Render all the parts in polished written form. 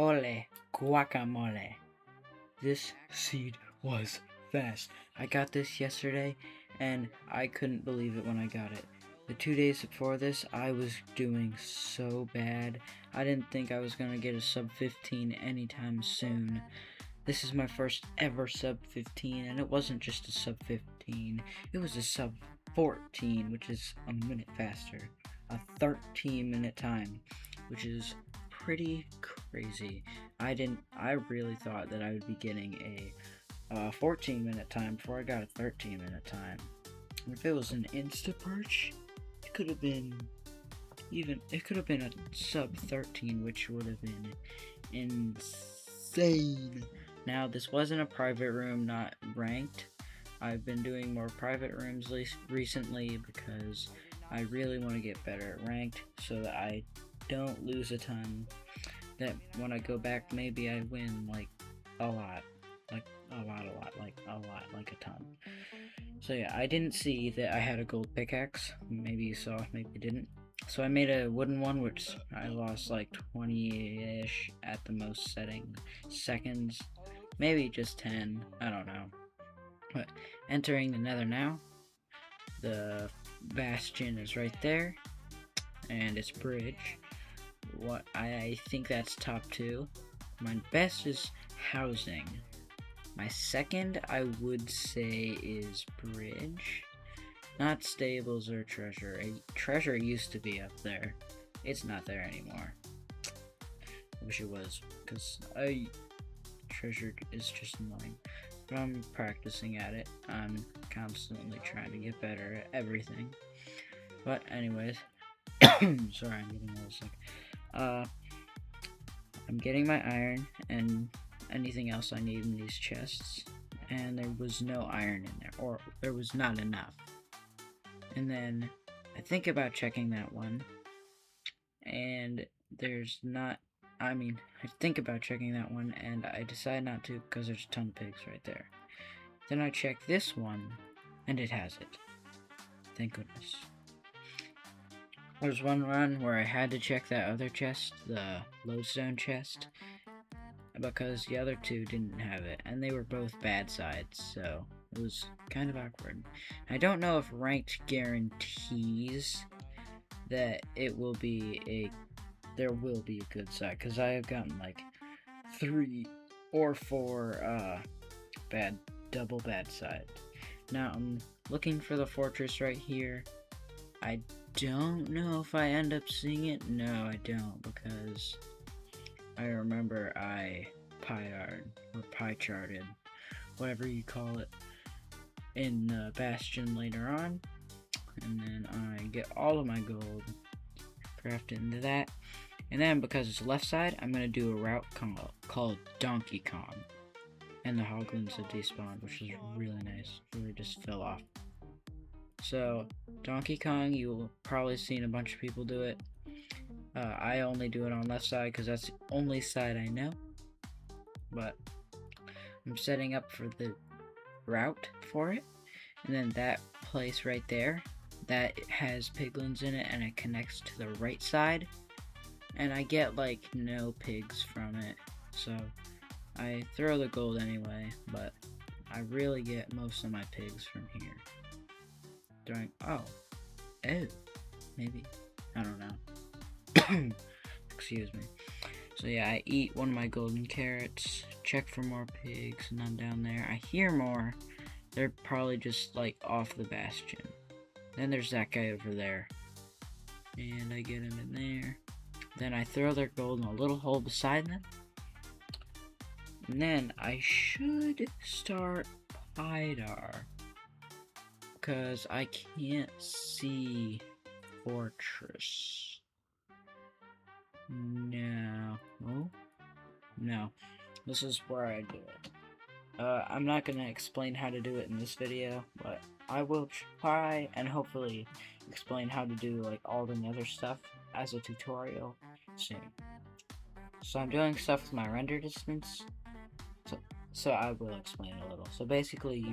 Holy guacamole. This seed was fast. I got this yesterday and I couldn't believe it when I got it. The 2 days before this, I was doing so bad. I didn't think I was going to get a sub 15 anytime soon. This is my first ever sub 15, and it wasn't just a sub 15, it was a sub 14, which is a minute faster. A 13-minute time, which is pretty crazy. I really thought that I would be getting a 14-minute time before I got a 13-minute time. If it was an insta perch, it could have been a sub 13, which would have been insane. Now, this wasn't a private room, not ranked. I've been doing more private rooms recently because I really want to get better at ranked so that I don't lose a ton. That when I go back, maybe I win like a lot, like a ton. So yeah, I didn't see that I had a gold pickaxe. Maybe you saw, maybe you didn't. So I made a wooden one, which I lost like 20-ish at the most seconds. Maybe just 10, I don't know. But entering the nether now. The bastion is right there, and it's bridge. I think that's top 2. My best is housing. My second, I would say, is bridge. Not stables or treasure. Treasure used to be up there. It's not there anymore. I wish it was, because treasure is just annoying. But I'm practicing at it. I'm constantly trying to get better at everything. But anyways, sorry, I'm getting a little sick. I'm getting my iron and anything else I need in these chests. And there was no iron in there, or there was not enough. And then I think about checking that one, and there's not. I think about checking that one, and I decide not to because there's a ton of pigs right there. Then I check this one, and it has it. Thank goodness. There's one run where I had to check that other chest, the lodestone chest, because the other two didn't have it, and they were both bad sides, so it was kind of awkward. I don't know if ranked guarantees that there will be a good side, because I have gotten like 3 or 4 double bad side. Now I'm looking for the fortress right here. I don't know if I end up seeing it. No, I don't, because I remember I pie charted, whatever you call it, in the bastion later on, and then I get all of my gold, craft into that. And then, because it's left side, I'm going to do a route called Donkey Kong. And the hoglins have despawned, which is really nice. Really just fell off. So, Donkey Kong, you'll probably seen a bunch of people do it. I only do it on left side because that's the only side I know. But I'm setting up for the route for it. And then that place right there, that has piglins in it, and it connects to the right side. And I get like no pigs from it, so I throw the gold anyway, but I really get most of my pigs from here. Maybe, I don't know. Excuse me. So yeah, I eat one of my golden carrots, check for more pigs, none down there. I hear more. They're probably just like off the bastion. Then there's that guy over there, and I get him in there. Then I throw their gold in a little hole beside them. And then I should start Pydar, because I can't see fortress. No. Oh? No. This is where I do it. I'm not going to explain how to do it in this video, but I will try and hopefully explain how to do like all the nether stuff as a tutorial soon. So I'm doing stuff with my render distance, so I will explain a little. So basically,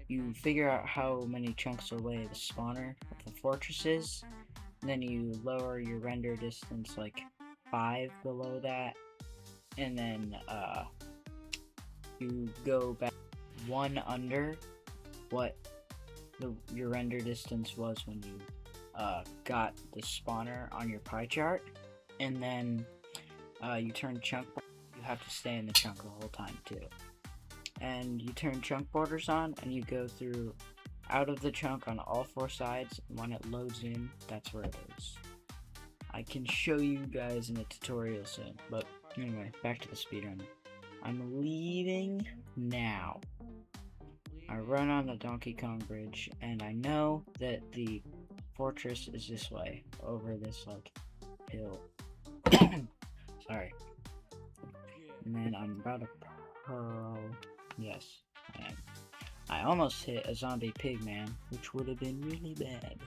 you figure out how many chunks away the spawner of the fortress is, and then you lower your render distance like 5 below that, and then you go back one under what your render distance was when you got the spawner on your pie chart, and then you turn chunk. You have to stay in the chunk the whole time too, and you turn chunk borders on, and you go through out of the chunk on all four sides. And when it loads in, that's where it is. I can show you guys in a tutorial soon, but anyway, back to the speedrun. I'm leaving now. I run on the Donkey Kong Bridge, and I know that the fortress is this way, over this, like, hill. Sorry. And then I'm about to pearl. Yes, I am. I almost hit a zombie pig man, which would have been really bad,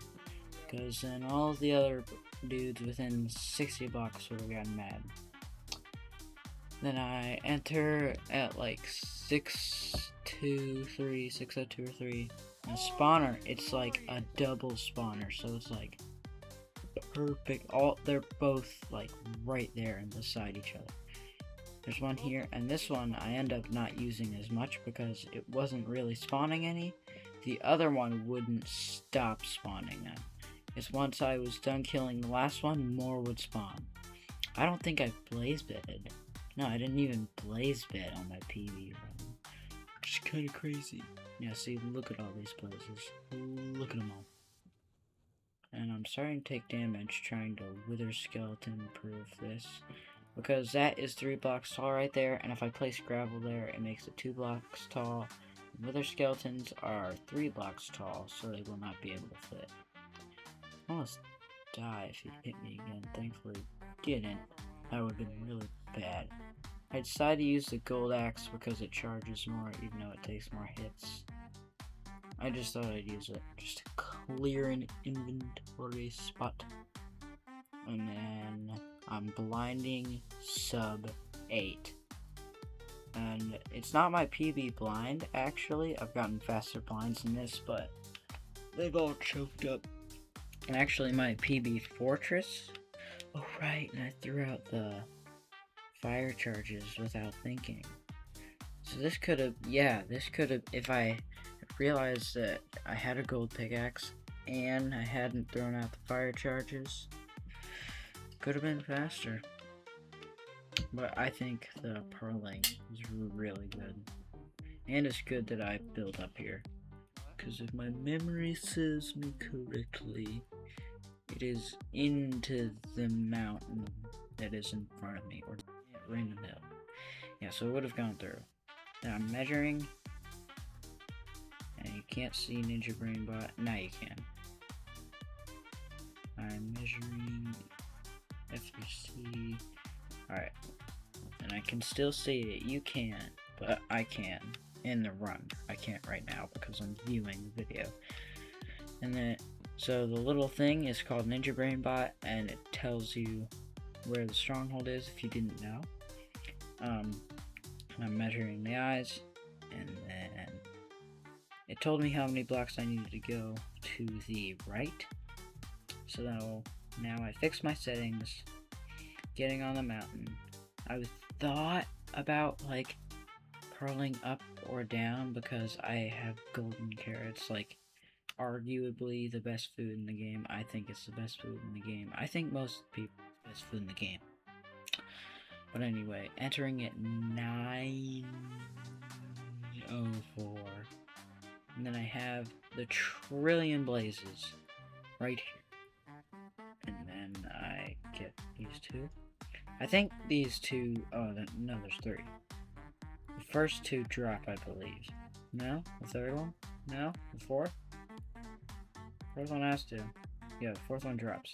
because then all the other dudes within 60 blocks would have gotten mad. Then I enter at like 602 or 3. And spawner, it's like a double spawner, so it's like perfect. They're both like right there and beside each other. There's one here, and this one I end up not using as much because it wasn't really spawning any. The other one wouldn't stop spawning them. It's once I was done killing the last one, more would spawn. I don't think I blaze bitted. No, I didn't even blaze bit on my PV run. Which is kind of crazy. Yeah, see, look at all these places. Look at them all. And I'm starting to take damage trying to wither skeleton proof this. Because that is 3 blocks tall right there, and if I place gravel there, it makes it 2 blocks tall. Wither skeletons are 3 blocks tall, so they will not be able to fit. I almost die if he hit me again. Thankfully, didn't. That would have been really bad. I decided to use the gold axe because it charges more, even though it takes more hits. I just thought I'd use it just to clear an inventory spot. And then I'm blinding sub 8. And it's not my PB blind, actually. I've gotten faster blinds than this, but they've all choked up. And actually my PB fortress. Oh right, and I threw out the fire charges without thinking. So this could have, if I realized that I had a gold pickaxe and I hadn't thrown out the fire charges, could have been faster. But I think the purling is really good. And it's good that I built up here. Because if my memory serves me correctly, it is into the mountain that is in front of me, or in the middle. Yeah, so it would have gone through. Now I'm measuring, and you can't see Ninja Brain Bot. Now you can. I'm measuring F3C. Alright. And I can still see it. You can, but I can. In the run. I can't right now because I'm viewing the video. And then, so the little thing is called Ninja Brain Bot, and it tells you where the stronghold is if you didn't know. I'm measuring the eyes, and then it told me how many blocks I needed to go to the right. So now I fixed my settings, getting on the mountain. I thought about like purling up or down because I have golden carrots, like arguably the best food in the game. I think it's the best food in the game. I think most people best food in the game. But anyway, entering at 9:04, and then I have the trillion blazes right here, and then I get these two. I think these two. Oh no, there's 3. The first 2 drop, I believe. No, the third one. No, the fourth. Fourth one has to. Yeah, the fourth one drops.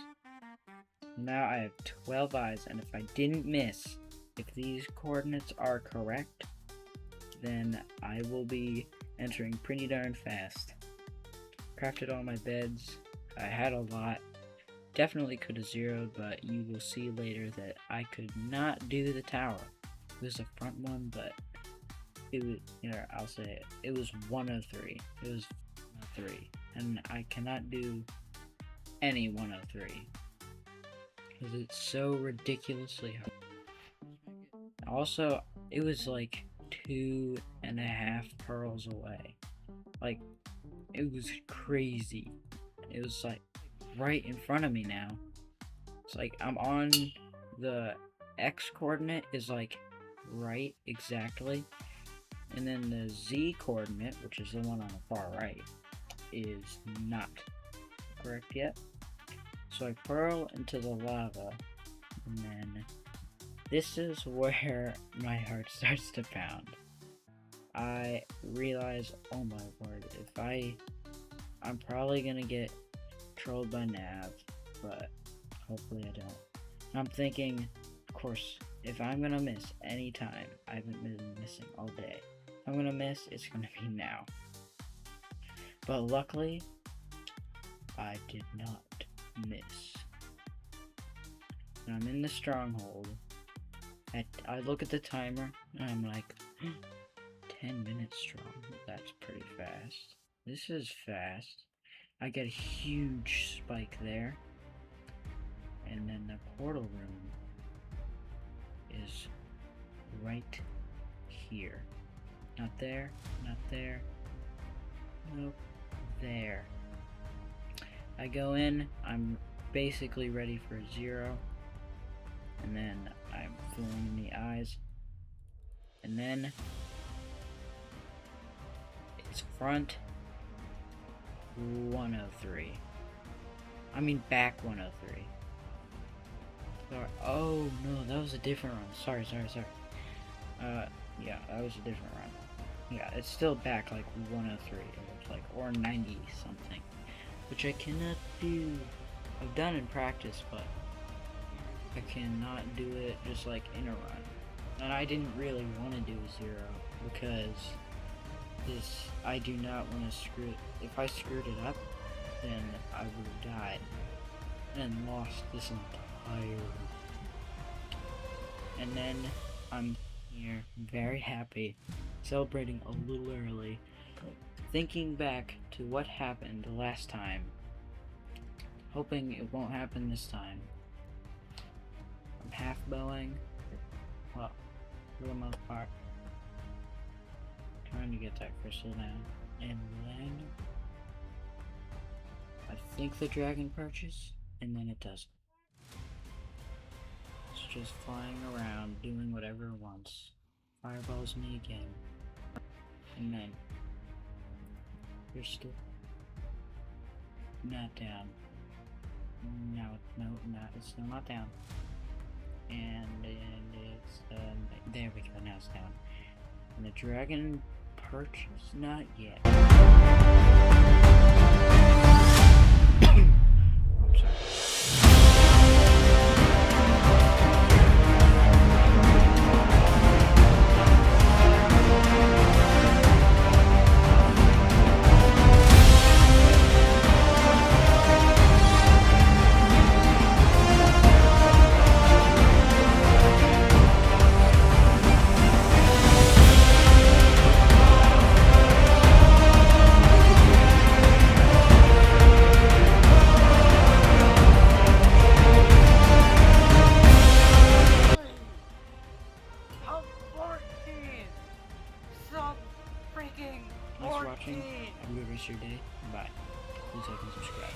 Now I have 12 eyes, and if I didn't miss, if these coordinates are correct, then I will be entering pretty darn fast. Crafted all my beds. I had a lot. Definitely could have zeroed, but you will see later that I could not do the tower. It was the front one, but it was, I'll say it. It was 103. It was 103. And I cannot do any 103. Because it's so ridiculously hard. Also, it was like 2.5 pearls away. Like, it was crazy. It was like right in front of me now. It's like I'm on the X coordinate is like right exactly. And then the Z coordinate, which is the one on the far right, is not correct yet. So I pearl into the lava, and then this is where my heart starts to pound. I realize, oh my word, I'm probably gonna get trolled by Nav, but hopefully I don't. And I'm thinking, of course, if I'm gonna miss any time, I haven't been missing all day. If I'm gonna miss, it's gonna be now. But luckily, I did not miss. And I'm in the stronghold. I look at the timer, and I'm like, 10 minutes strong. That's pretty fast. This is fast. I get a huge spike there. And then the portal room is right here. Not there, not there. Nope, there. I go in, I'm basically ready for a 0. And then I'm filling in the eyes. And then it's front 103. I mean back 103. Sorry. Oh no, that was a different run. Sorry. Yeah, that was a different run. Yeah, it's still back like 103, it looks like, or 90 something, which I cannot do. I've done in practice, but I cannot do it just like in a run. And I didn't really want to do a 0 because I do not want to screw it. If I screwed it up, then I would have died and lost this entire. And then I'm here, very happy, celebrating a little early, thinking back to what happened last time, hoping it won't happen this time. I'm half bowing, well, for the most part, trying to get that crystal down, and then I think the dragon perches, and then it doesn't. It's just flying around, doing whatever it wants. Fireballs me again, and then you're still not down. No, it's still not down. And it's there we go. Now it's down. And the dragon perch is not yet. I'm sorry. Thanks for watching. Have a good rest of your day. Bye. Please like and subscribe.